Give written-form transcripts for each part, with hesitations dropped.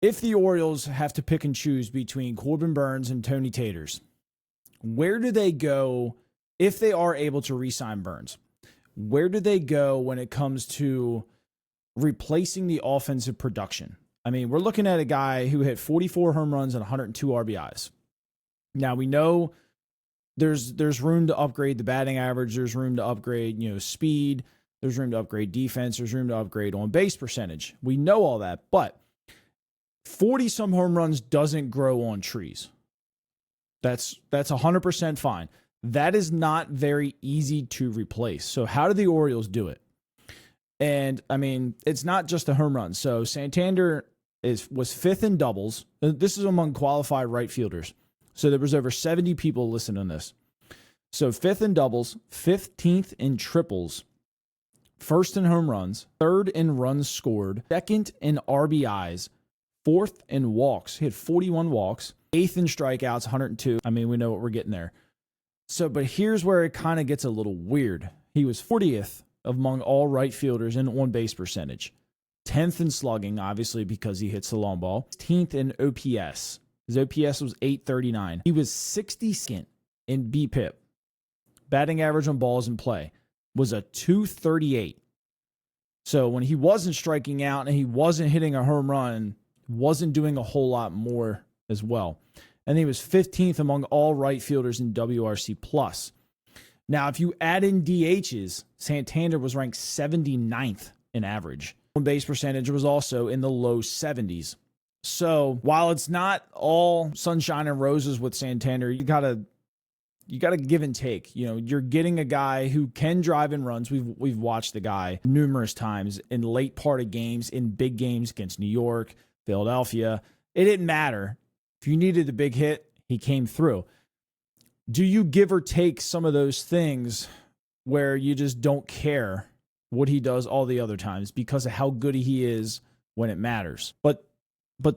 If the Orioles have to pick and choose between Corbin Burnes and Tony Taters, where do they go if they are able to re-sign Burnes? Where do they go when it comes to replacing the offensive production? I mean, we're looking at a guy who hit 44 home runs and 102 RBIs. Now, we know there's room to upgrade the batting average. There's room to upgrade, speed. There's room to upgrade defense. There's room to upgrade on base percentage. We know all that, but 40-some home runs doesn't grow on trees. That's 100% fine. That is not very easy to replace. So how do the Orioles do it? And, I mean, it's not just the home runs. So Santander was fifth in doubles. This is among qualified right fielders. So there was over 70 people listening to this. So fifth in doubles, 15th in triples, first in home runs, third in runs scored, second in RBIs, fourth in walks. He had 41 walks, eighth in strikeouts, 102. I mean, we know what we're getting there. So, but here's where it kind of gets a little weird. He was 40th among all right fielders in on-base percentage, 10th in slugging, obviously because he hits the long ball, 10th in OPS. His OPS was 839. He was 62nd in BPIP. Batting average on balls in play was a 238. So when he wasn't striking out and he wasn't hitting a home run, wasn't doing a whole lot more as well. And he was 15th among all right fielders in WRC+. Now, if you add in DHs, Santander was ranked 79th in average. On base percentage was also in the low 70s. So while it's not all sunshine and roses with Santander, you gotta give and take. You're getting a guy who can drive in runs. We've watched the guy numerous times in late part of games, in big games against New York, Philadelphia. It didn't matter. If you needed a big hit, he came through. Do you give or take some of those things where you just don't care what he does all the other times because of how good he is when it matters? But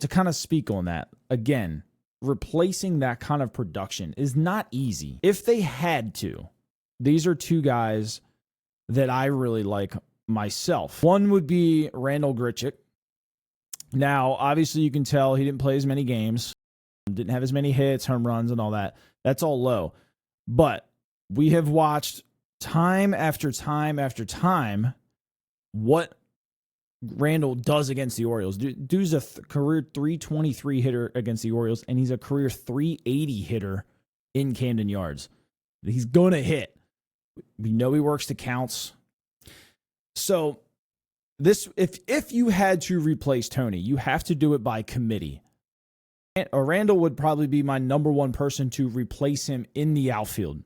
to kind of speak on that, again, replacing that kind of production is not easy. If they had to, these are two guys that I really like myself. One would be Randall Grichuk. Now, obviously, you can tell he didn't play as many games, didn't have as many hits, home runs, and all that. That's all low. But we have watched time after time after time what Randall does against the Orioles. Dude's a career 323 hitter against the Orioles, and he's a career 380 hitter in Camden Yards. He's going to hit. We know he works the counts. So this, if you had to replace Tony, you have to do it by committee. Randall would probably be my number one person to replace him in the outfield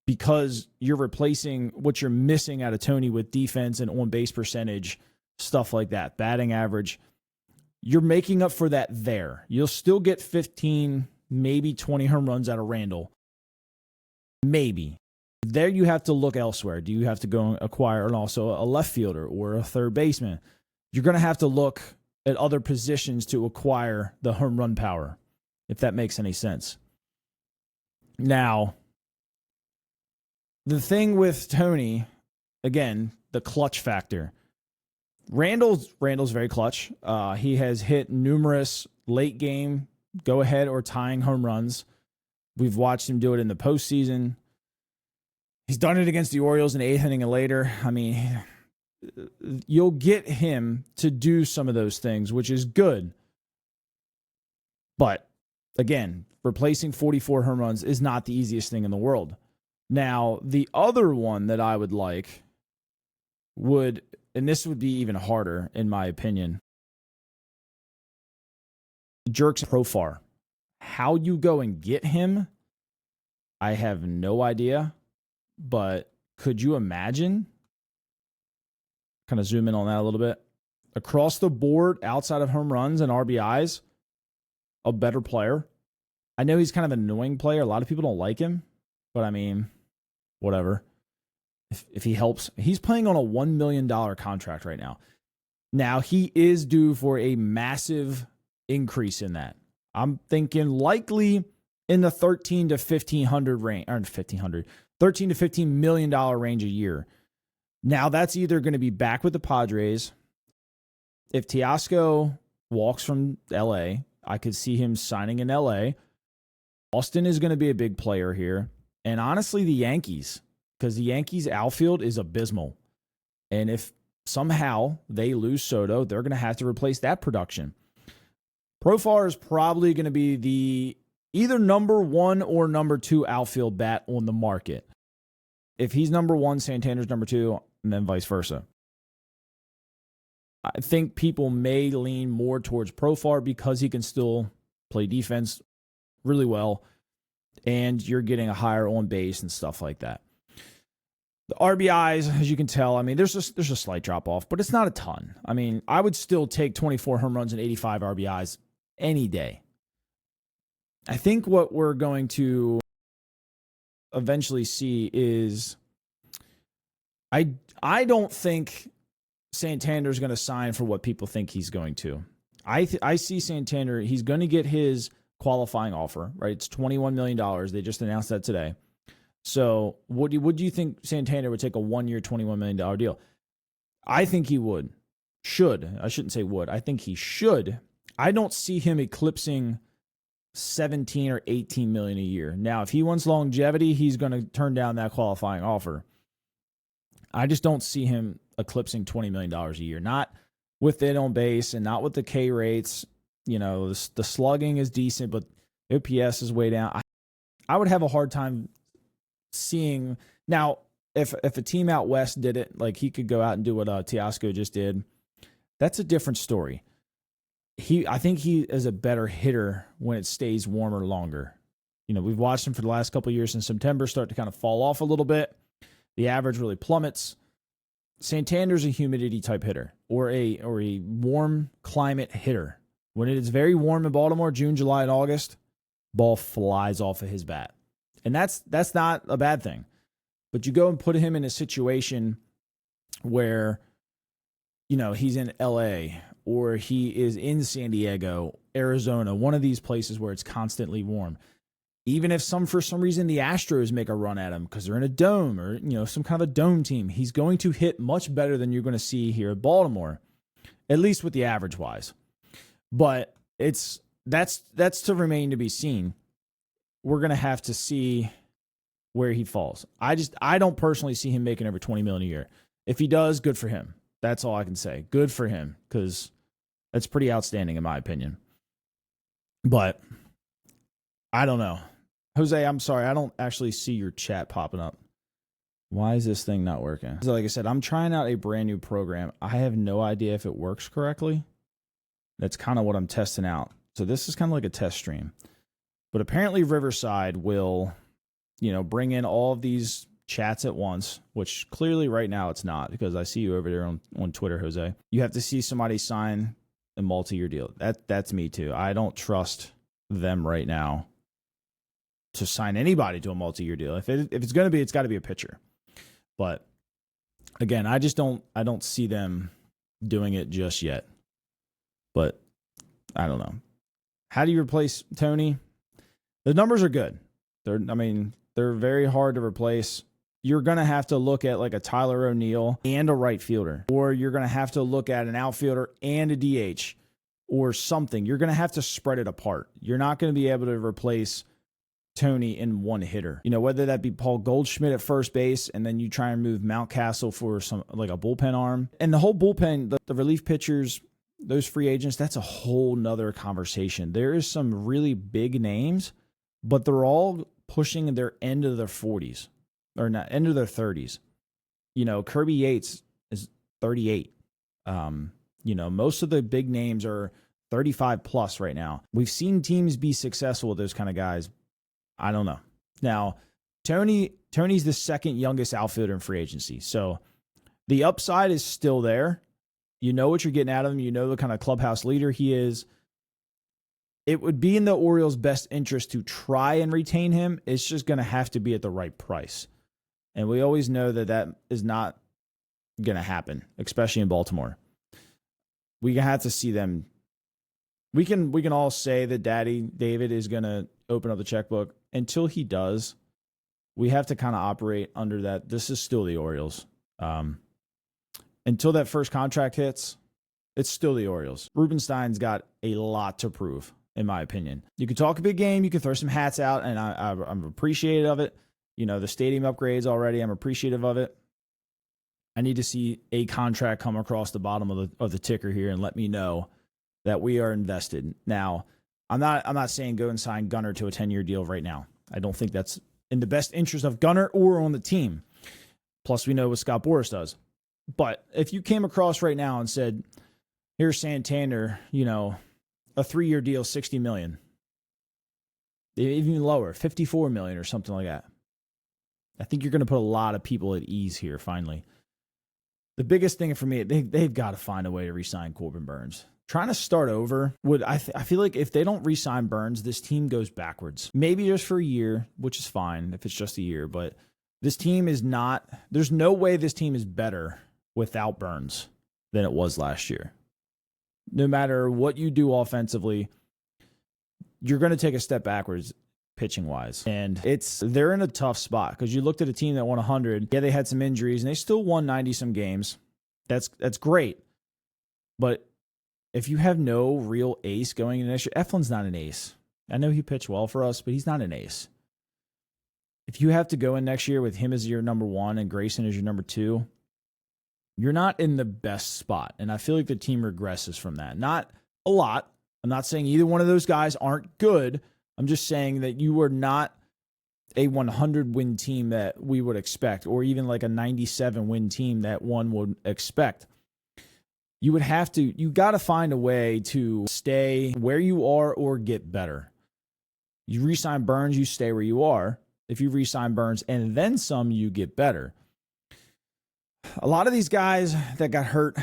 because you're replacing what you're missing out of Tony with defense and on-base percentage, stuff like that, batting average. You're making up for that there. You'll still get 15, maybe 20 home runs out of Randall. Maybe. There you have to look elsewhere. Do you have to go and acquire also a left fielder or a third baseman? You're going to have to look at other positions to acquire the home run power, if that makes any sense. Now, the thing with Tony, again, the clutch factor. Randall's very clutch. He has hit numerous late game, go ahead or tying home runs. We've watched him do it in the postseason. He's done it against the Orioles in the eighth inning and later. I mean, you'll get him to do some of those things, which is good. But again, replacing 44 home runs is not the easiest thing in the world. Now, the other one that I would like would, and this would be even harder in my opinion, Jerks Profar. How you go and get him, I have no idea. But could you imagine? Kind of zoom in on that a little bit. Across the board, outside of home runs and RBIs, a better player. I know he's kind of an annoying player. A lot of people don't like him. But I mean, whatever. If he helps. He's playing on a $1 million contract right now. Now, he is due for a massive increase in that. I'm thinking likely in the $13 to $1,500 range, or $1,500, $13 to $15 million range a year. Now, that's either going to be back with the Padres. If Teoscar walks from LA. I could see him signing in LA. Austin is going to be a big player here. And honestly, the Yankees, because the Yankees outfield is abysmal. And if somehow they lose Soto, they're going to have to replace that production. Profar is probably going to be the either number 1 or number 2 outfield bat on the market. If he's number 1, Santander's number 2, and then vice versa. I think people may lean more towards Profar because he can still play defense really well, and you're getting a higher on base and stuff like that. The RBIs, as you can tell, I mean, there's a slight drop off, but it's not a ton. I mean, I would still take 24 home runs and 85 RBIs any day. I think what we're going to eventually see is I don't think Santander's going to sign for what people think he's going to. I see Santander, he's going to get his qualifying offer, right? It's $21 million. They just announced that today. So would you think Santander would take a 1-year, $21 million deal? I think he would. Should. I shouldn't say would. I think he should. I don't see him eclipsing 17 or 18 million a year. Now, if he wants longevity, he's going to turn down that qualifying offer. I just don't see him eclipsing $20 million a year. Not with it on base and not with the K rates. You know, the slugging is decent, but OPS is way down. I would have a hard time seeing. Now, if a team out west did it, like he could go out and do what Teoscar just did, that's a different story. I think he is a better hitter when it stays warmer longer. You know, we've watched him for the last couple of years in September start to kind of fall off a little bit. The average really plummets. Santander's a humidity type hitter or a warm climate hitter. When it is very warm in Baltimore, June, July, and August, ball flies off of his bat. And that's not a bad thing. But you go and put him in a situation where, you know, he's in LA or he is in San Diego, Arizona, one of these places where it's constantly warm. Even if for some reason the Astros make a run at him because they're in a dome or, you know, some kind of a dome team, he's going to hit much better than you're going to see here at Baltimore, at least with the average wise. But that's to remain to be seen. We're going to have to see where he falls. I don't personally see him making over $20 million a year. If he does, good for him. That's all I can say. Good for him, because that's pretty outstanding in my opinion. But I don't know. Jose, I'm sorry. I don't actually see your chat popping up. Why is this thing not working? So like I said, I'm trying out a brand new program. I have no idea if it works correctly. That's kind of what I'm testing out. So this is kind of like a test stream. But apparently Riverside will, you know, bring in all of these chats at once, which clearly right now it's not, because I see you over there on Twitter, Jose. You have to see somebody sign a multi-year deal. That's me too. I don't trust them right now to sign anybody to a multi-year deal. If it's going to be, it's got to be a pitcher. But again, I don't see them doing it just yet. But I don't know. How do you replace Tony? The numbers are good. They're very hard to replace. You're going to have to look at like a Tyler O'Neill and a right fielder, or you're going to have to look at an outfielder and a DH or something. You're going to have to spread it apart. You're not going to be able to replace Tony in one hitter. You know, whether that be Paul Goldschmidt at first base and then you try and move Mountcastle for some like a bullpen arm. And the whole bullpen, the relief pitchers, those free agents, that's a whole nother conversation. There is some really big names, but they're all pushing their end of their 40s or not end of their 30s. You know, Kirby Yates is 38. You know, most of the big names are 35 plus right now. We've seen teams be successful with those kind of guys. I don't know. Now, Tony's the second youngest outfielder in free agency. So the upside is still there. You know what you're getting out of him. You know the kind of clubhouse leader he is. It would be in the Orioles' best interest to try and retain him. It's just going to have to be at the right price. And we always know that is not going to happen, especially in Baltimore. We have to see them. We can all say that Daddy David is going to open up the checkbook. Until he does, we have to kind of operate under that. This is still the Orioles. Until that first contract hits, it's still the Orioles. Rubenstein's got a lot to prove, in my opinion. You can talk a big game, you can throw some hats out, and I'm appreciative of it. The stadium upgrades already, I'm appreciative of it. I need to see a contract come across the bottom of the ticker here and let me know that we are invested. Now, I'm not saying go and sign Gunnar to a 10-year deal right now. I don't think that's in the best interest of Gunnar or on the team. Plus, we know what Scott Boras does. But if you came across right now and said, here's Santander, a 3-year deal, $60 million, even lower, $54 million or something like that, I think you're going to put a lot of people at ease here finally. The biggest thing for me, they've got to find a way to re-sign Corbin Burnes. Trying to start over I feel like if they don't re-sign Burnes, this team goes backwards. Maybe just for a year, which is fine if it's just a year, but this team is not, there's no way this team is better without Burnes than it was last year. No matter what you do offensively, you're going to take a step backwards pitching-wise. And they're in a tough spot because you looked at a team that won 100. Yeah, they had some injuries, and they still won 90-some games. That's great. But if you have no real ace going in next year, Eflin's not an ace. I know he pitched well for us, but he's not an ace. If you have to go in next year with him as your number one and Grayson as your number two, you're not in the best spot. And I feel like the team regresses from that. Not a lot. I'm not saying either one of those guys aren't good. I'm just saying that you are not a 100-win team that we would expect, or even like a 97-win team that one would expect. You got to find a way to stay where you are or get better. You re-sign Burnes, you stay where you are. If you re-sign Burnes and then some, you get better. A lot of these guys that got hurt,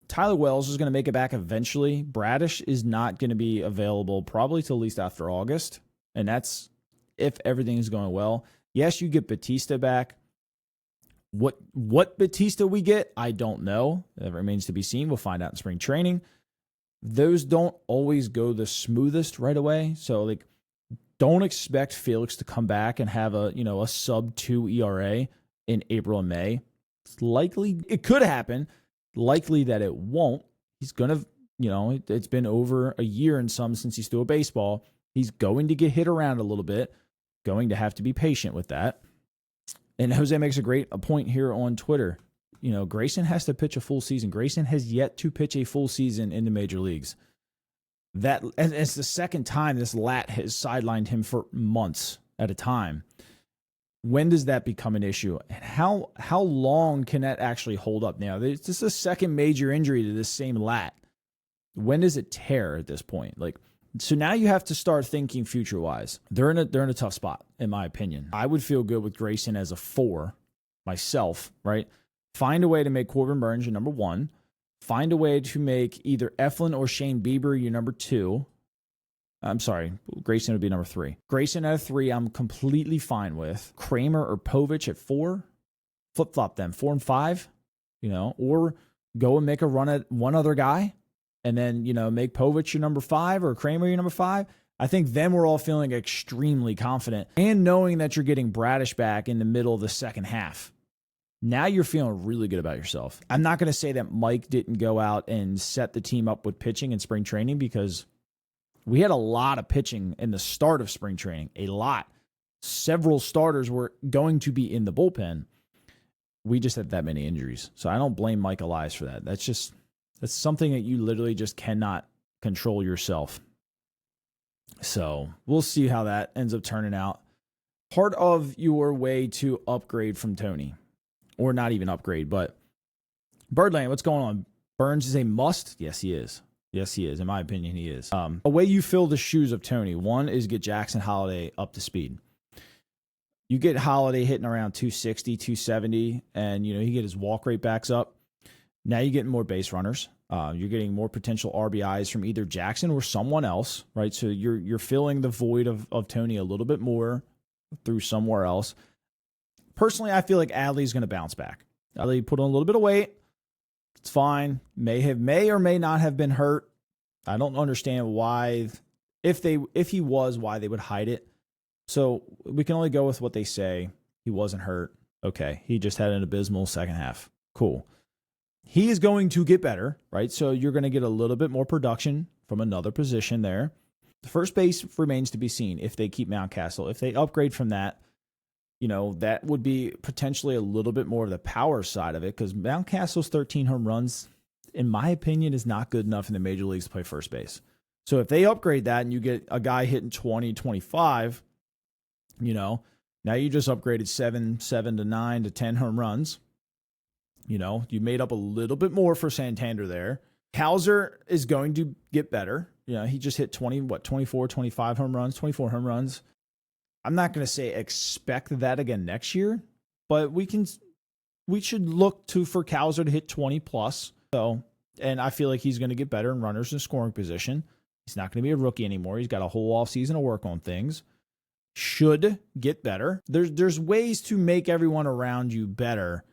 Tyler Wells is going to make it back eventually. Bradish is not going to be available probably till at least after August. And that's if everything is going well. Yes, you get Batista back. What Batista we get, I don't know. That remains to be seen. We'll find out in spring training. Those don't always go the smoothest right away. So don't expect Felix to come back and have a sub-2 ERA in April and May. It's likely it could happen. Likely that it won't. He's going to, it's been over a year and some since he's threw a baseball. He's going to get hit around a little bit. Going to have to be patient with that. And Jose makes a point here on Twitter. Grayson has to pitch a full season. Grayson has yet to pitch a full season in the major leagues. It's the second time this lat has sidelined him for months at a time. When does that become an issue? And how long can that actually hold up? Now, it's just a second major injury to this same lat. When does it tear at this point? So now you have to start thinking future-wise. They're in a tough spot, in my opinion. I would feel good with Grayson as a 4 myself, right? Find a way to make Corbin Burnes your number 1. Find a way to make either Eflin or Shane Bieber your number 2. I'm sorry, Grayson would be number 3. Grayson at a 3, I'm completely fine with. Kramer or Povich at 4. Flip-flop them, 4 and 5, or go and make a run at one other guy. And then, make Povich your number 5 or Kramer your number 5. I think then we're all feeling extremely confident. And knowing that you're getting Bradish back in the middle of the second half. Now you're feeling really good about yourself. I'm not going to say that Mike didn't go out and set the team up with pitching in spring training because we had a lot of pitching in the start of spring training. A lot. Several starters were going to be in the bullpen. We just had that many injuries. So I don't blame Mike Elias for that. That's something that you literally just cannot control yourself. So we'll see how that ends up turning out. Part of your way to upgrade from Tony, or not even upgrade, but Birdland, what's going on? Burnes is a must? Yes, he is. Yes, he is. In my opinion, he is. A way you fill the shoes of Tony. One is get Jackson Holiday up to speed. You get Holiday hitting around 260, 270, and you get his walk rate backs up. Now you're getting more base runners. You're getting more potential RBIs from either Jackson or someone else, right? So you're filling the void of Tony a little bit more through somewhere else. Personally, I feel like Adley's going to bounce back. Adley put on a little bit of weight. It's fine. May or may not have been hurt. I don't understand why, if he was, why they would hide it. So we can only go with what they say. He wasn't hurt. Okay. He just had an abysmal second half. Cool. he is going to get better, right? So you're going to get a little bit more production from another position there. The first base remains to be seen if they keep Mountcastle. If they upgrade from that, that would be potentially a little bit more of the power side of it, because Mountcastle's 13 home runs, in my opinion, is not good enough in the major leagues to play first base. So if they upgrade that and you get a guy hitting 20, 25, now you just upgraded 7 to 9 to 10 home runs. You made up a little bit more for Santander there. Hauser is going to get better. He just hit 24, 25 home runs, 24 home runs. I'm not going to say expect that again next year, but we should look for Hauser to hit 20 plus. So, and I feel like he's going to get better in runners in scoring position. He's not going to be a rookie anymore. He's got a whole offseason to work on things. Should get better. There's ways to make everyone around you better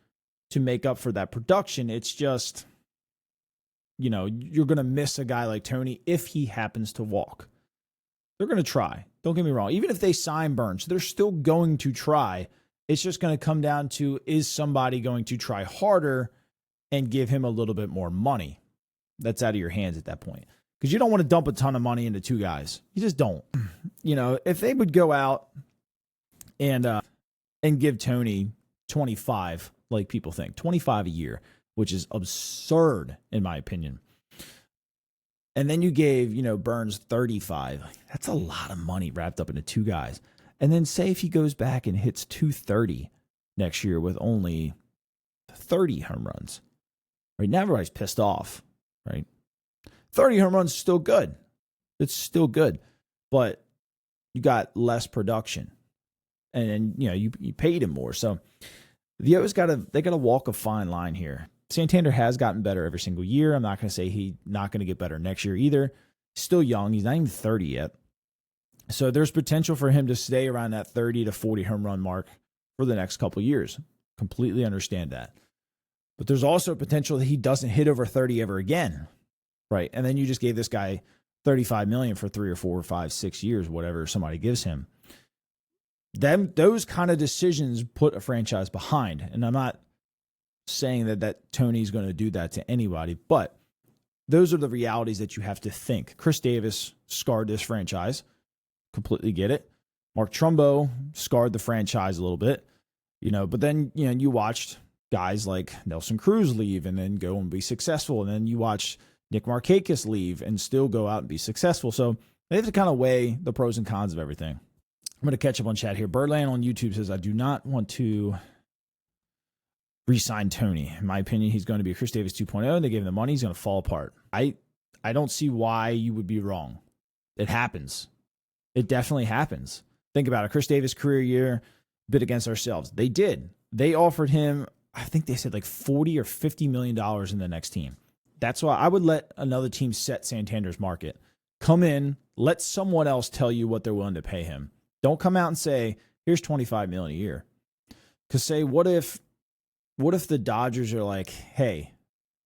to make up for that production. It's just, you're going to miss a guy like Tony if he happens to walk. They're going to try. Don't get me wrong. Even if they sign Burns, they're still going to try. It's just going to come down to, is somebody going to try harder and give him a little bit more money? That's out of your hands at that point. Because you don't want to dump a ton of money into two guys. You just don't. If they would go out and give Tony 25, like people think, 25 a year, which is absurd in my opinion. And then you gave, Burns 35. That's a lot of money wrapped up into two guys. And then say if he goes back and hits 230 next year with only 30 home runs. Right now everybody's pissed off, right? 30 home runs is still good. It's still good. But you got less production. And you paid him more. So the O's they gotta walk a fine line here. Santander has gotten better every single year. I'm not going to say he's not going to get better next year either. Still young. He's not even 30 yet. So there's potential for him to stay around that 30 to 40 home run mark for the next couple of years. Completely understand that. But there's also potential that he doesn't hit over 30 ever again. Right. And then you just gave this guy $35 million for 3 or 4 or 5, 6 years, whatever somebody gives him. Those kind of decisions put a franchise behind. And I'm not saying that Tony's going to do that to anybody, but those are the realities that you have to think. Chris Davis scarred this franchise. Completely get it. Mark Trumbo scarred the franchise a little bit, but then, you watched guys like Nelson Cruz leave and then go and be successful. And then you watch Nick Markakis leave and still go out and be successful. So they have to kind of weigh the pros and cons of everything. I'm going to catch up on chat here. Birdland on YouTube says, I do not want to re-sign Tony. In my opinion, he's going to be a Chris Davis 2.0. They gave him the money. He's going to fall apart. I don't see why you would be wrong. It happens. It definitely happens. Think about it. Chris Davis career year, bid against ourselves. They did. They offered him, I think they said like $40 or $50 million in the next team. That's why I would let another team set Santander's market. Come in, let someone else tell you what they're willing to pay him. Don't come out and say, here's $25 million a year. Because say, what if the Dodgers are like, hey,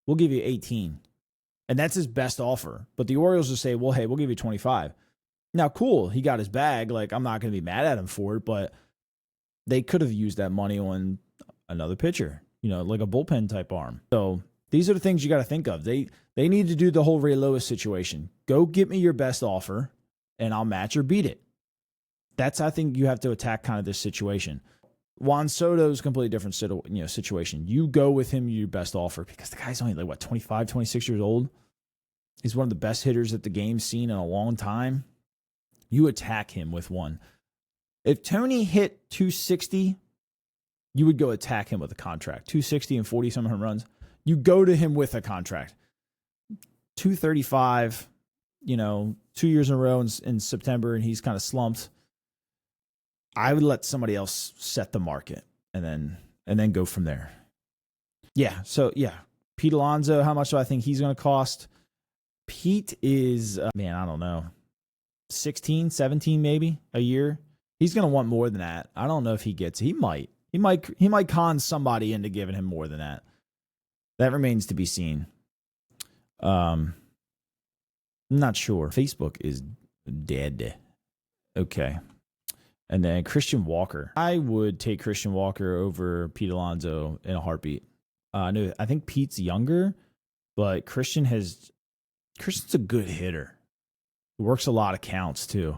we'll give you 18. And that's his best offer. But the Orioles will say, well, hey, we'll give you 25. Now, cool, he got his bag. Like, I'm not going to be mad at him for it, but they could have used that money on another pitcher, like a bullpen type arm. So these are the things you got to think of. They need to do the whole Ray Lewis situation. Go get me your best offer, and I'll match or beat it. That's, I think, you have to attack kind of this situation. Juan Soto is a completely different situation. You go with him your best offer because the guy's only like, 25, 26 years old. He's one of the best hitters that the game's seen in a long time. You attack him with one. If Tony hit 260, you would go attack him with a contract. 260 and 40-some home runs. You go to him with a contract. 235, 2 years in a row in September, and he's kind of slumped. I would let somebody else set the market and then go from there. Yeah. So yeah, Pete Alonso, how much do I think he's going to cost? Pete is, I don't know, 16, 17 maybe a year. He's going to want more than that. I don't know if he gets it. He might con somebody into giving him more than that. That remains to be seen. I'm not sure. Facebook is dead. Okay. And then Christian Walker. I would take Christian Walker over Pete Alonso in a heartbeat. No, I think Pete's younger, but Christian's a good hitter. He works a lot of counts too.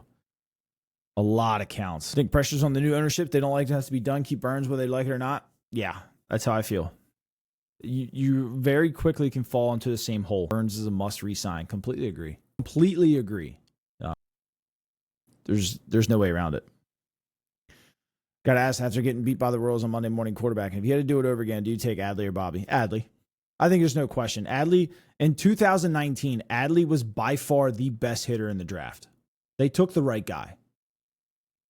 A lot of counts. I think pressure's on the new ownership. They don't like it has to be done. Keep Burns whether they like it or not. Yeah, that's how I feel. You very quickly can fall into the same hole. Burns is a must resign. Completely agree. Completely agree. There's no way around it. Got to ask, after getting beat by the Royals on Monday morning quarterback, if you had to do it over again, do you take Adley or Bobby? Adley. I think there's no question. Adley, in 2019, Adley was by far the best hitter in the draft. They took the right guy.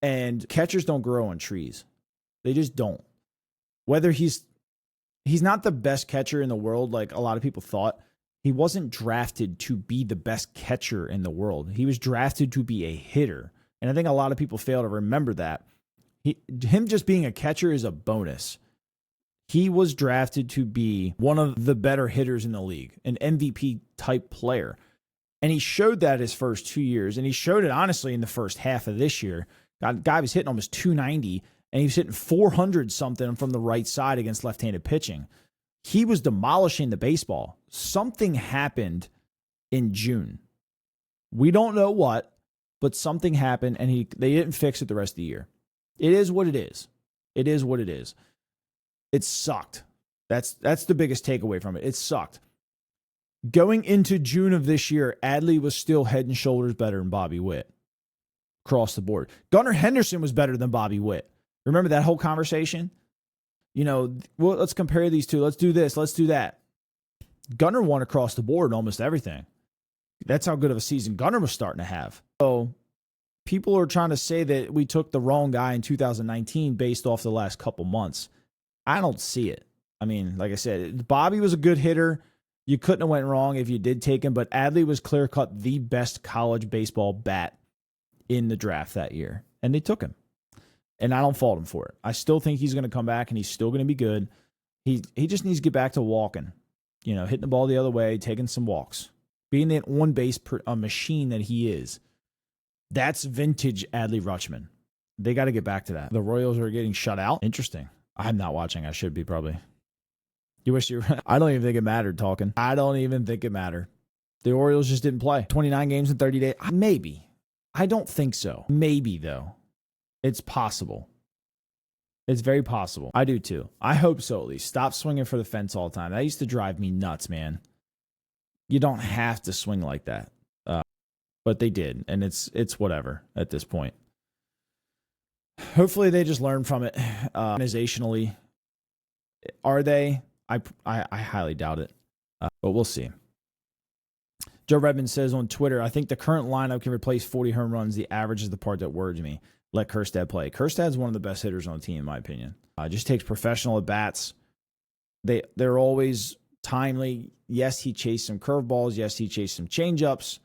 And catchers don't grow on trees. They just don't. Whether he's not the best catcher in the world like a lot of people thought, he wasn't drafted to be the best catcher in the world. He was drafted to be a hitter. And I think a lot of people fail to remember that. Him just being a catcher is a bonus. He was drafted to be one of the better hitters in the league, an MVP type player. And he showed that his first 2 years. And he showed it honestly in the first half of this year. Guy was hitting almost 290, and he was hitting 400 something from the right side against left-handed pitching. He was demolishing the baseball. Something happened in June. We don't know what, but something happened, and they didn't fix it the rest of the year. It is what it is. It is what it is. It sucked. That's the biggest takeaway from it. It sucked. Going into June of this year, Adley was still head and shoulders better than Bobby Witt. Across the board. Gunnar Henderson was better than Bobby Witt. Remember that whole conversation? Well, let's compare these two. Let's do this. Let's do that. Gunnar won across the board in almost everything. That's how good of a season Gunnar was starting to have. So people are trying to say that we took the wrong guy in 2019 based off the last couple months. I don't see it. I mean, like I said, Bobby was a good hitter. You couldn't have went wrong if you did take him, but Adley was clear-cut the best college baseball bat in the draft that year, and they took him. And I don't fault him for it. I still think he's going to come back, and he's still going to be good. He just needs to get back to walking, hitting the ball the other way, taking some walks, being that on-base machine that he is. That's vintage Adley Rutschman. They got to get back to that. The Royals are getting shut out. Interesting. I'm not watching. I should be probably. You wish you were. I don't even think it mattered talking. I don't even think it mattered. The Orioles just didn't play. 29 games in 30 days. Maybe. I don't think so. Maybe, though. It's possible. It's very possible. I do, too. I hope so, at least. Stop swinging for the fence all the time. That used to drive me nuts, man. You don't have to swing like that. But they did, and it's whatever at this point. Hopefully they just learn from it organizationally. Are they? I highly doubt it, but we'll see. Joe Redmond says on Twitter, I think the current lineup can replace 40 home runs. The average is the part that worries me. Let Kjerstad play. Kjerstad's one of the best hitters on the team, in my opinion. Just takes professional at-bats. They're always timely. Yes, he chased some curveballs. Yes, he chased some changeups.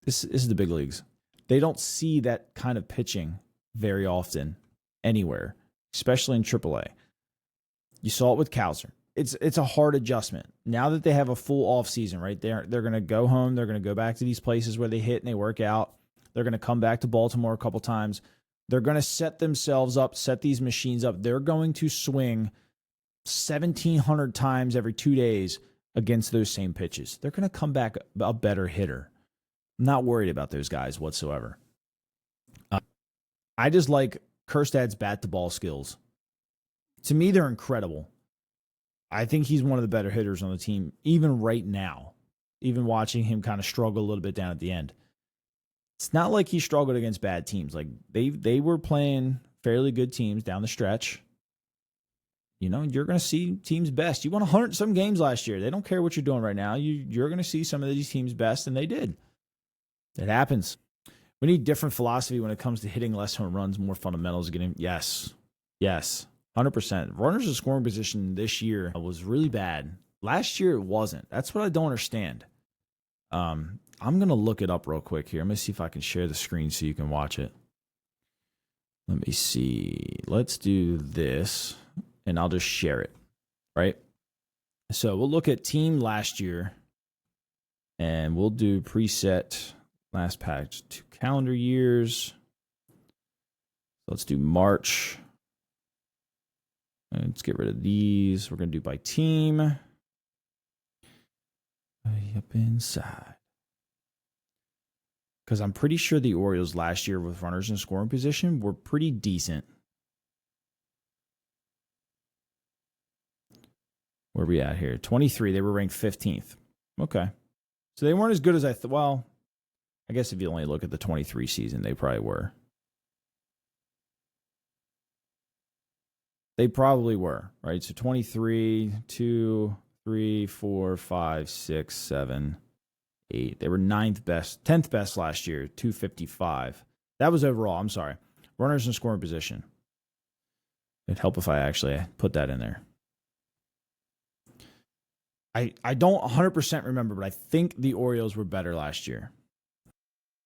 This is the big leagues. They don't see that kind of pitching very often anywhere, especially in AAA. You saw it with Kowser. It's a hard adjustment. Now that they have a full off season, right? They're going to go home. They're going to go back to these places where they hit and they work out. They're going to come back to Baltimore a couple times. They're going to set themselves up, set these machines up. They're going to swing 1,700 times every 2 days against those same pitches. They're going to come back a better hitter. I'm not worried about those guys whatsoever. I just like Kjerstad's bat-to-ball skills. To me, they're incredible. I think he's one of the better hitters on the team, even right now. Even watching him kind of struggle a little bit down at the end. It's not like he struggled against bad teams. Like they were playing fairly good teams down the stretch. You're going to see teams best. You won 100-some games last year. They don't care what you're doing right now. You're going to see some of these teams best, and they did. It happens. We need different philosophy when it comes to hitting less home runs, more fundamentals. Yes, 100%. Runners in scoring position this year was really bad. Last year it wasn't. That's what I don't understand. I'm going to look it up real quick here. I'm going to see if I can share the screen so you can watch it. Let me see. Let's do this, and I'll just share it, right? So we'll look at team last year, and we'll do preset last patch 2 calendar years. Let's do March. Let's get rid of these. We're going to do by team. Up inside. Because I'm pretty sure the Orioles last year with runners in scoring position were pretty decent. Where are we at here? 23. They were ranked 15th. Okay. So they weren't as good as I thought. Well, I guess if you only look at the 23 season, they probably were. They probably were, right? So 23, 2, 3, 4, 5, 6, 7, 8. They were 9th best, 10th best last year, 255. That was overall. I'm sorry. Runners in scoring position. It'd help if I actually put that in there. I don't 100% remember, but I think the Orioles were better last year.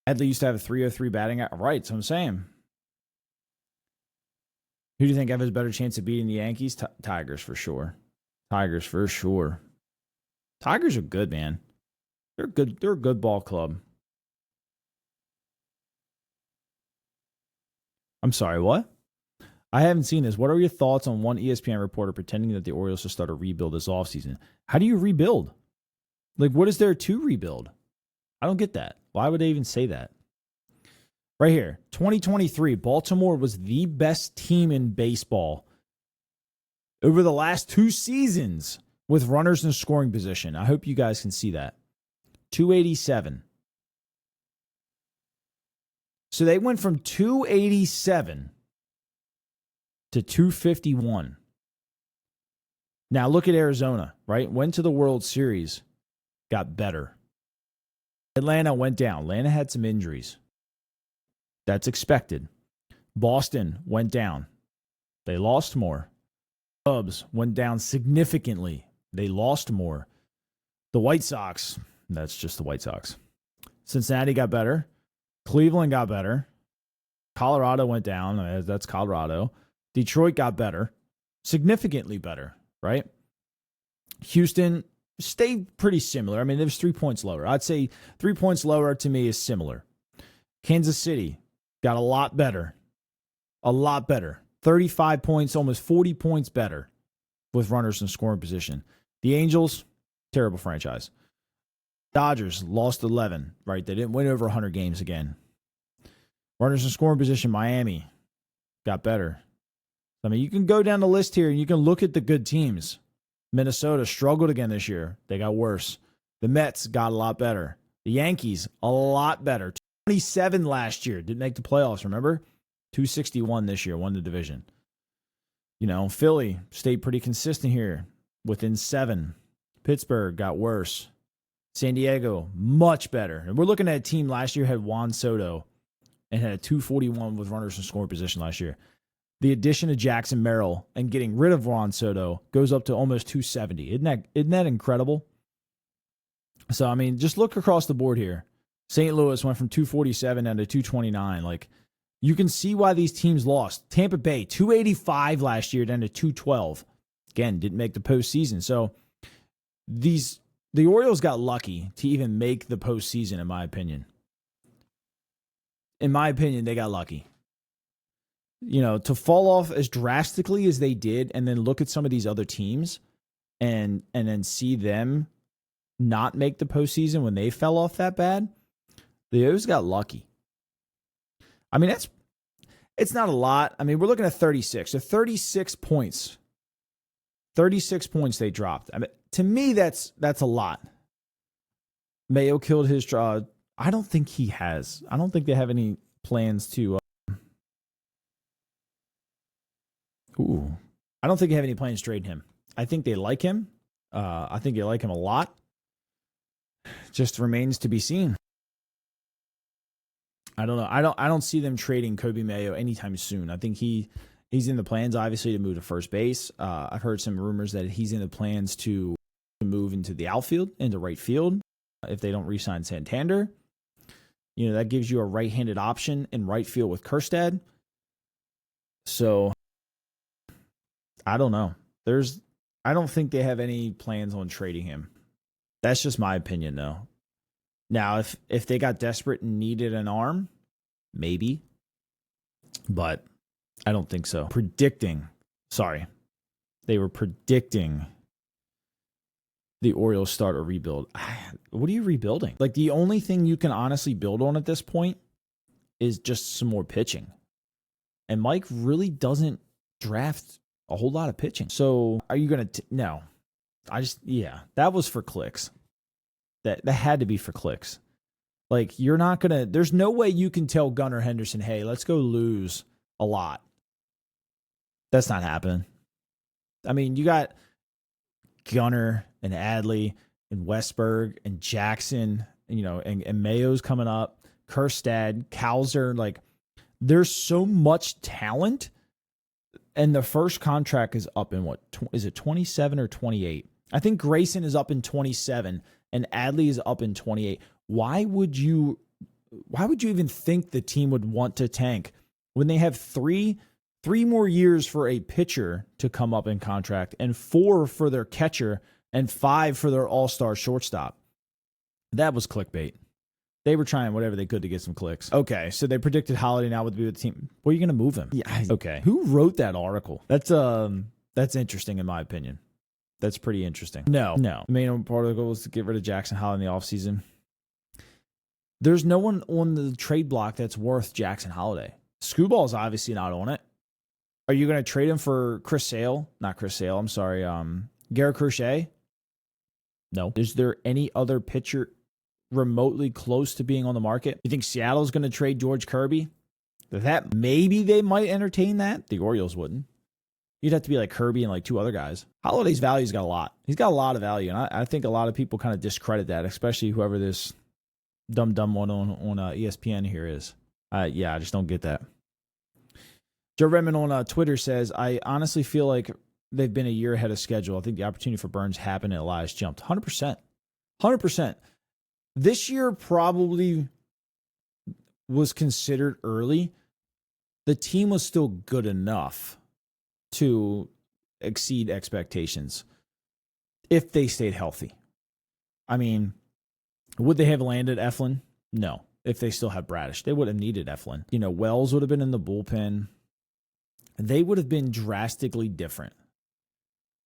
Headley used to have a 303 batting. Right, so I'm saying. Who do you think has a better chance of beating the Yankees? Tigers for sure. Tigers for sure. Tigers are good, man. They're good. They're a good ball club. I'm sorry, what? I haven't seen this. What are your thoughts on one ESPN reporter pretending that the Orioles should start a rebuild this offseason? How do you rebuild? Like, what is there to rebuild? I don't get that. Why would they even say that? Right here, 2023, Baltimore was the best team in baseball over the last 2 seasons with runners in scoring position. I hope you guys can see that. 287. So they went from 287 to 251. Now look at Arizona, right? Went to the World Series, got better. Atlanta went down. Atlanta had some injuries. That's expected. Boston went down. They lost more. Cubs went down significantly. They lost more. The White Sox, that's just the White Sox. Cincinnati got better. Cleveland got better. Colorado went down. That's Colorado. Detroit got better. Significantly better, right? Houston stayed pretty similar. I mean, it was 3 points lower. I'd say 3 points lower to me is similar. Kansas City got a lot better. A lot better. 35 points, almost 40 points better with runners in scoring position. The Angels, terrible franchise. Dodgers lost 11, right? They didn't win over 100 games again. Runners in scoring position, Miami got better. I mean, you can go down the list here and you can look at the good teams. Minnesota struggled again this year. They got worse. The Mets got a lot better. The Yankees, a lot better. 27 last year. Didn't make the playoffs, remember? 261 this year. Won the division. You know, Philly stayed pretty consistent here. Within 7. Pittsburgh got worse. San Diego, much better. And we're looking at a team last year had Juan Soto and had a 241 with runners in scoring position last year. The addition of Jackson Merrill and getting rid of Juan Soto goes up to almost 270. Isn't that incredible? So, I mean, just look across the board here. St. Louis went from 247 down to 229. Like, you can see why these teams lost. Tampa Bay, 285 last year down to 212. Again, didn't make the postseason. So, the Orioles got lucky to even make the postseason, in my opinion. In my opinion, they got lucky. You know, to fall off as drastically as they did and then look at some of these other teams and then see them not make the postseason when they fell off that bad, the O's got lucky. I mean, it's not a lot. I mean, we're looking at 36. So 36 points. 36 points they dropped. I mean, to me, that's a lot. Mayo killed his draw. I don't think he has. I don't think they have any plans to. I don't think they have any plans to trade him. I think they like him. I think they like him a lot. Just remains to be seen. I don't know. I don't see them trading Kobe Mayo anytime soon. I think he's in the plans, obviously, to move to first base. I've heard some rumors that he's in the plans to move into the outfield, into right field, if they don't re-sign Santander. You know, that gives you a right-handed option in right field with Kjerstad. So, I don't know. I don't think they have any plans on trading him. That's just my opinion, though. Now, if they got desperate and needed an arm, maybe. But I don't think so. they were predicting the Orioles start a rebuild. What are you rebuilding? Like, the only thing you can honestly build on at this point is just some more pitching. And Mike really doesn't draft a whole lot of pitching. So are you going to... No. That was for clicks. That had to be for clicks. Like, you're not going to... There's no way you can tell Gunnar Henderson, hey, let's go lose a lot. That's not happening. I mean, you got Gunnar and Adley and Westberg and Jackson, and Mayo's coming up, Kerstad, Kowser. Like, there's so much talent, and the first contract is up in what? Is it 27 or 28? I think Grayson is up in 27, and Adley is up in 28. Why would you even think the team would want to tank when they have three more years for a pitcher to come up in contract, and 4 for their catcher, and 5 for their all-star shortstop? That was clickbait. They were trying whatever they could to get some clicks. Okay, so they predicted Holiday now would be with the team. Where are you going to move him? Yeah. Okay. Who wrote that article? That's interesting in my opinion. That's pretty interesting. No. The main part of the goal was to get rid of Jackson Holiday in the offseason. There's no one on the trade block that's worth Jackson Holiday. Screwball's obviously not on it. Are you going to trade him for Chris Sale? Not Chris Sale, I'm sorry. Garrett Crochet? No. Is there any other pitcher remotely close to being on the market? You think Seattle's going to trade George Kirby? That maybe they might entertain that. The Orioles wouldn't. You'd have to be like Kirby and like 2 other guys. Holiday's value's got a lot. He's got a lot of value, and I think a lot of people kind of discredit that, especially whoever this dumb one on ESPN here is. I just don't get that. Joe Redmond on Twitter says, I honestly feel like they've been a year ahead of schedule. I think the opportunity for Burns happened and Elias jumped. 100%. 100%. This year probably was considered early. The team was still good enough to exceed expectations if they stayed healthy. I mean, would they have landed Eflin? No. If they still had Bradish, they would have needed Eflin. Wells would have been in the bullpen. They would have been drastically different.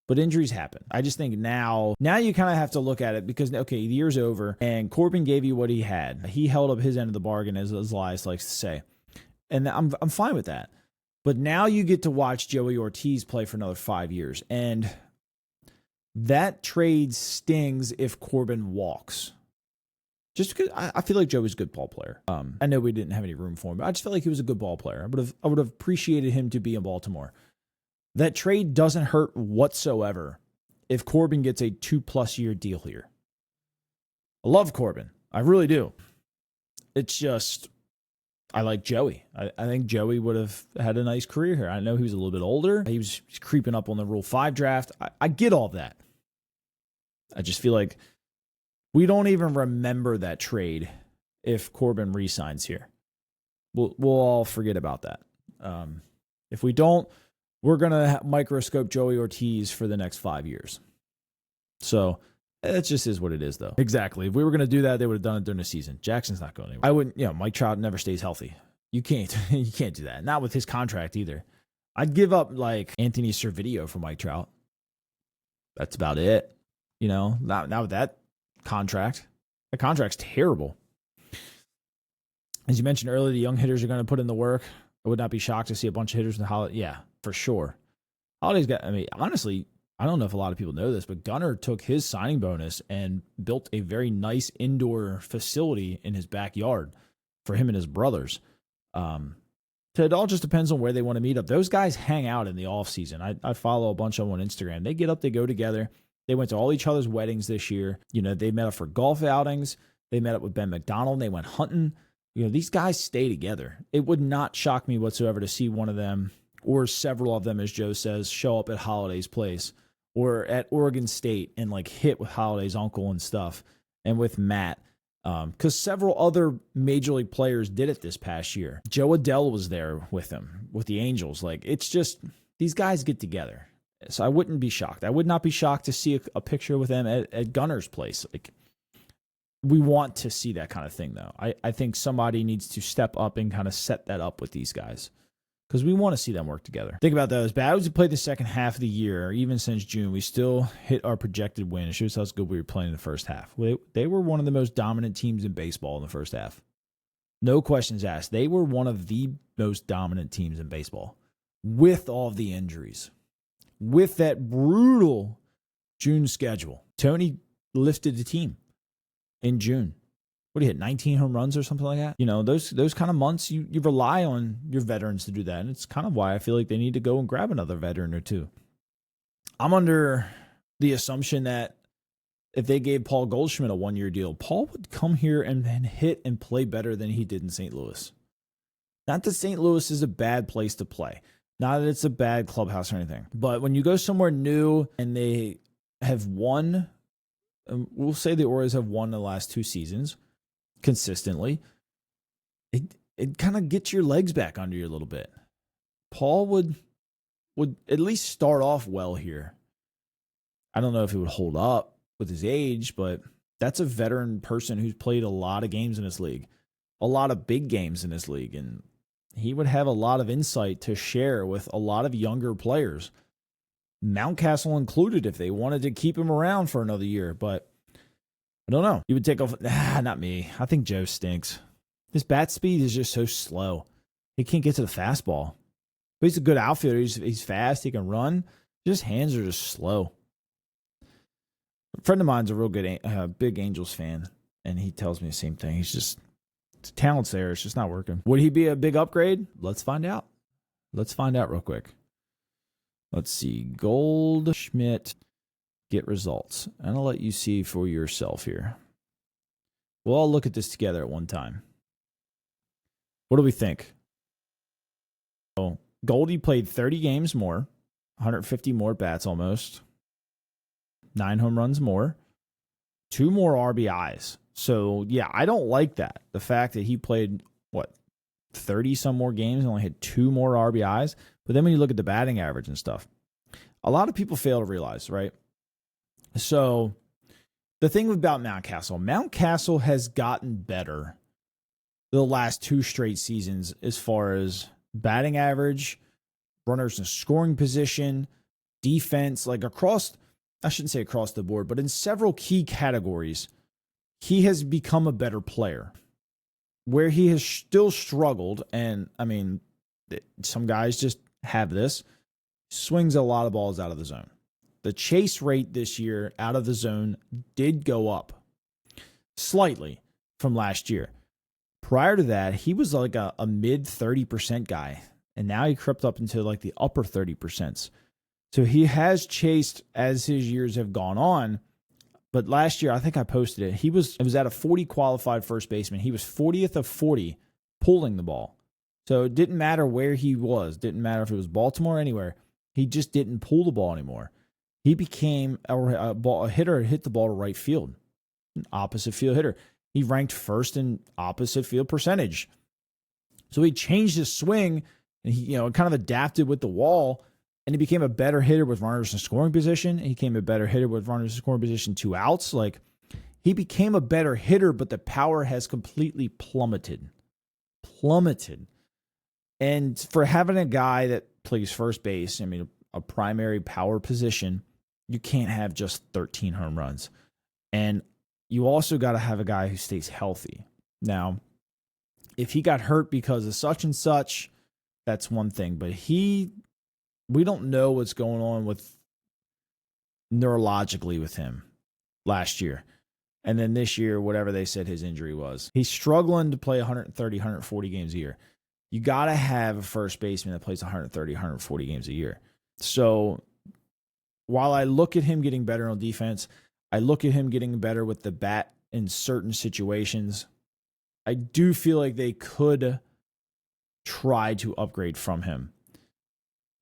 But injuries happen. I just think now you kind of have to look at it because, okay, the year's over, and Corbin gave you what he had. He held up his end of the bargain, as Elias likes to say. And I'm fine with that. But now you get to watch Joey Ortiz play for another 5 years. And that trade stings if Corbin walks. Just because I feel like Joey's a good ball player. I know we didn't have any room for him, but I just felt like he was a good ball player. I would have appreciated him to be in Baltimore. That trade doesn't hurt whatsoever if Corbin gets a 2+ year deal here. I love Corbin. I really do. It's just, I like Joey. I think Joey would have had a nice career here. I know he was a little bit older. He was creeping up on the Rule 5 draft. I get all that. I just feel like we don't even remember that trade if Corbin re-signs here. We'll all forget about that. If we don't, we're going to microscope Joey Ortiz for the next 5 years. So it just is what it is, though. Exactly. If we were going to do that, they would have done it during the season. Jackson's not going anywhere. I wouldn't, Mike Trout never stays healthy. You can't do that. Not with his contract either. I'd give up like Anthony Servideo for Mike Trout. That's about it. Not with that contract. The contract's terrible. As you mentioned earlier, the young hitters are going to put in the work. I would not be shocked to see a bunch of hitters in the Holiday. Yeah, for sure. Holiday's got, honestly, I don't know if a lot of people know this, but Gunnar took his signing bonus and built a very nice indoor facility in his backyard for him and his brothers. It all just depends on where they want to meet up. Those guys hang out in the offseason. I follow a bunch of them on Instagram. They get up, they go together. They went to all each other's weddings this year. They met up for golf outings. They met up with Ben McDonald. They went hunting. These guys stay together. It would not shock me whatsoever to see one of them, or several of them, as Joe says, show up at Holiday's place or at Oregon State and like hit with Holiday's uncle and stuff, and with Matt. Because several other major league players did it this past year. Joe Adell was there with him, with the Angels. Like, it's just, these guys get together. So I wouldn't be shocked. I would not be shocked to see a picture with them at Gunnar's place. Like, we want to see that kind of thing, though. I think somebody needs to step up and kind of set that up with these guys. because we want to see them work together. Think about those. Bad as we played the second half of the year, or even since June, we still hit our projected win. It shows how good we were playing in the first half. They were one of the most dominant teams in baseball in the first half. No questions asked. They were one of the most dominant teams in baseball with all of the injuries, with that brutal June schedule. Tony lifted the team in June. What do you hit, 19 home runs or something like that? You know, those kind of months, you rely on your veterans to do that. And it's kind of why I feel like they need to go and grab another veteran or two. I'm under the assumption that if they gave Paul Goldschmidt a one-year deal, Paul would come here and hit and play better than he did in St. Louis. Not that St. Louis is a bad place to play. Not that it's a bad clubhouse or anything. But when you go somewhere new and they have won, we'll say the Orioles have won the last 2 seasons consistently, it kind of gets your legs back under you a little bit. Paul would at least start off well here. I don't know if it would hold up with his age, but that's a veteran person who's played a lot of games in this league, a lot of big games in this league, and he would have a lot of insight to share with a lot of younger players, Mountcastle included, if they wanted to keep him around for another year. But I don't know. You would take off. Not me. I think Joe stinks. His bat speed is just so slow. He can't get to the fastball. But he's a good outfielder. He's fast. He can run. His hands are just slow. A friend of mine's a real good, big Angels fan, and he tells me the same thing. He's just, the talent's there. It's just not working. Would he be a big upgrade? Let's find out. Let's find out real quick. Let's see. Goldschmidt. Get results. And I'll let you see for yourself here. We'll all look at this together at one time. What do we think? So, Goldie played 30 games more, 150 more bats almost, 9 home runs more, 2 more RBIs. So, yeah, I don't like that. The fact that he played, 30 some more games and only had 2 more RBIs. But then when you look at the batting average and stuff, a lot of people fail to realize, right? So the thing about Mountcastle has gotten better the last 2 straight seasons as far as batting average, runners in scoring position, defense, like across, I shouldn't say across the board, but in several key categories, he has become a better player. Where he has still struggled, and I mean, some guys just have this, swings a lot of balls out of the zone. The chase rate this year out of the zone did go up slightly from last year. Prior to that, he was like a mid 30% guy, and now he crept up into like the upper 30%. So he has chased as his years have gone on. But last year, I think I posted it. It was at a 40 qualified first baseman. He was 40th of 40 pulling the ball. So it didn't matter where he was. Didn't matter if it was Baltimore or anywhere. He just didn't pull the ball anymore. He became a hitter that hit the ball to right field, an opposite field hitter. He ranked first in opposite field percentage. So he changed his swing, and he kind of adapted with the wall, and he became a better hitter with runners in scoring position. He became a better hitter with runners in scoring position, 2 outs. Like, he became a better hitter, but the power has completely plummeted. And for having a guy that plays first base, I mean, a primary power position, you can't have just 13 home runs. And you also got to have a guy who stays healthy. Now, if he got hurt because of such and such, that's one thing. But we don't know what's going on with neurologically with him last year. And then this year, whatever they said his injury was. He's struggling to play 130, 140 games a year. You got to have a first baseman that plays 130, 140 games a year. So while I look at him getting better on defense, I look at him getting better with the bat in certain situations, I do feel like they could try to upgrade from him.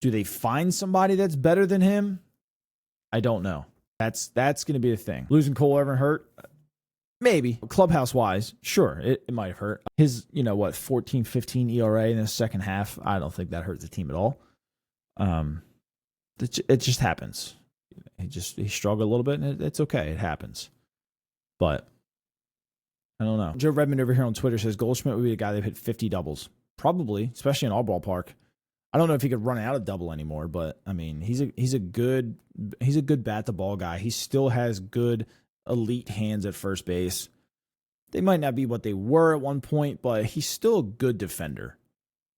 Do they find somebody that's better than him? I don't know. That's going to be the thing. Losing Cole Irvin hurt? Maybe. Clubhouse-wise, sure, it might have hurt. His, 14-15 ERA in the second half, I don't think that hurt the team at all. It just happens. He struggled a little bit, and it's okay. It happens. But I don't know. Joe Redmond over here on Twitter says Goldschmidt would be the guy that hit 50 doubles. Probably, especially in our ballpark. I don't know if he could run out of double anymore, but I mean, he's a good bat the ball guy. He still has good elite hands at first base. They might not be what they were at one point, but he's still a good defender.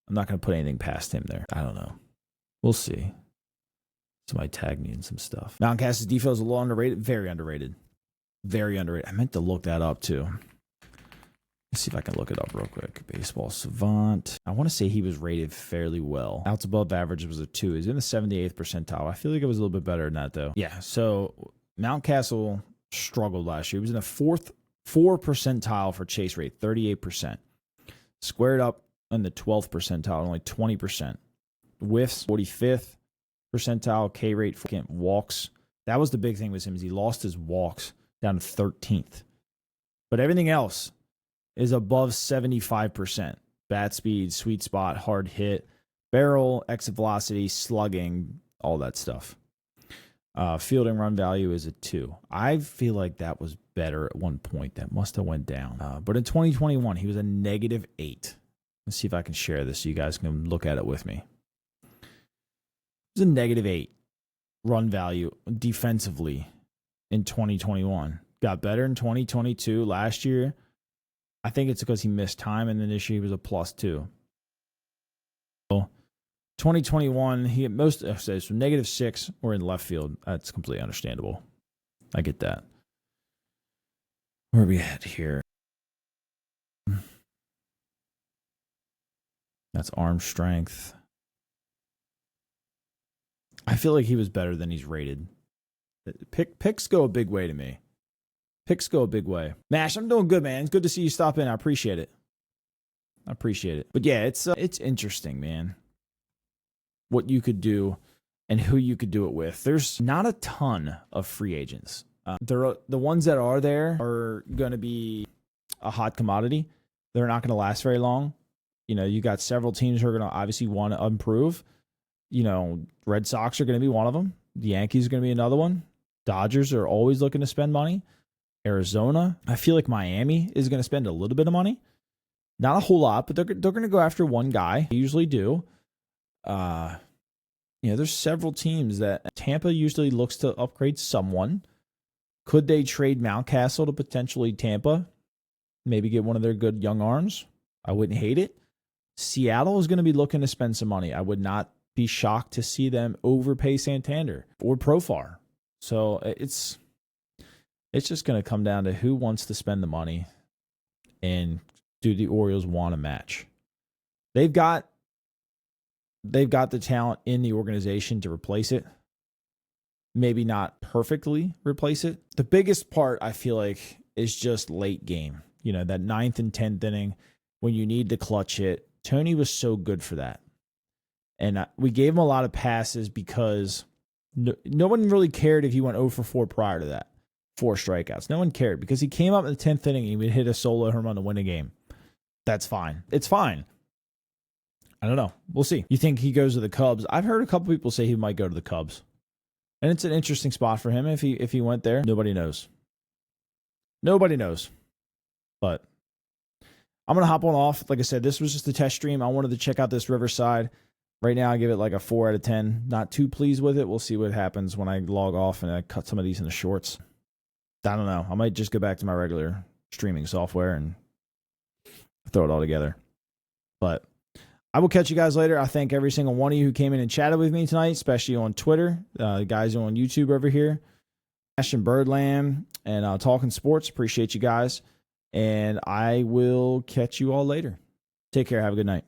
I'm not going to put anything past him there. I don't know. We'll see. Somebody tagged me in some stuff. Mountcastle's defense is a little underrated. Very underrated. Very underrated. I meant to look that up too. Let's see if I can look it up real quick. Baseball Savant. I want to say he was rated fairly well. Outs above average was a 2. He's in the 78th percentile. I feel like it was a little bit better than that though. Yeah, so Mountcastle struggled last year. He was in the 4 percentile for chase rate, 38%. Squared up in the 12th percentile, only 20%. Whiffs, 45th percentile. K rate for walks. That was the big thing with him, is he lost his walks down to 13th. But everything else is above 75%. Bat speed, sweet spot, hard hit, barrel, exit velocity, slugging, all that stuff. Fielding run value is a 2. I feel like that was better at one point. That must have went down. But in 2021, he was a -8. Let's see if I can share this so you guys can look at it with me. It was a -8 run value defensively in 2021. Got better in 2022. Last year, I think it's because he missed time, and then this year he was a +2. So 2021, he at most says from -6 or in left field. That's completely understandable. I get that. Where are we at here? That's arm strength. I feel like he was better than he's rated. Picks go a big way to me. Picks go a big way. Mash, I'm doing good, man. It's good to see you stop in. I appreciate it. But yeah, it's interesting, man. What you could do and who you could do it with. There's not a ton of free agents. The ones that are there are going to be a hot commodity. They're not going to last very long. You know, you got several teams who are going to obviously want to improve. You know, Red Sox are going to be one of them. The Yankees are going to be another one. Dodgers are always looking to spend money. Arizona, I feel like Miami is going to spend a little bit of money. Not a whole lot, but they're going to go after one guy. They usually do. There's several teams that Tampa usually looks to upgrade someone. Could they trade Mountcastle to potentially Tampa? Maybe get one of their good young arms? I wouldn't hate it. Seattle is going to be looking to spend some money. I would not be shocked to see them overpay Santander or Profar. So it's just going to come down to who wants to spend the money and do the Orioles want a match. They've got the talent in the organization to replace it. Maybe not perfectly replace it. The biggest part, I feel like, is just late game. You know, that 9th and 10th inning when you need the clutch hit. Tony was so good for that. And we gave him a lot of passes because no one really cared if he went 0 for 4 prior to that. 4 strikeouts. No one cared because he came up in the 10th inning and he would hit a solo home run to win a game. That's fine. It's fine. I don't know. We'll see. You think he goes to the Cubs? I've heard a couple people say he might go to the Cubs. And it's an interesting spot for him if he went there. Nobody knows. But I'm going to hop on off. Like I said, this was just a test stream. I wanted to check out this Riverside. Right now, I give it like a 4 out of 10. Not too pleased with it. We'll see what happens when I log off and I cut some of these in the shorts. I don't know. I might just go back to my regular streaming software and throw it all together. But I will catch you guys later. I thank every single one of you who came in and chatted with me tonight, especially on Twitter. The guys on YouTube over here. Ash and Birdland and Talking Sports. Appreciate you guys. And I will catch you all later. Take care. Have a good night.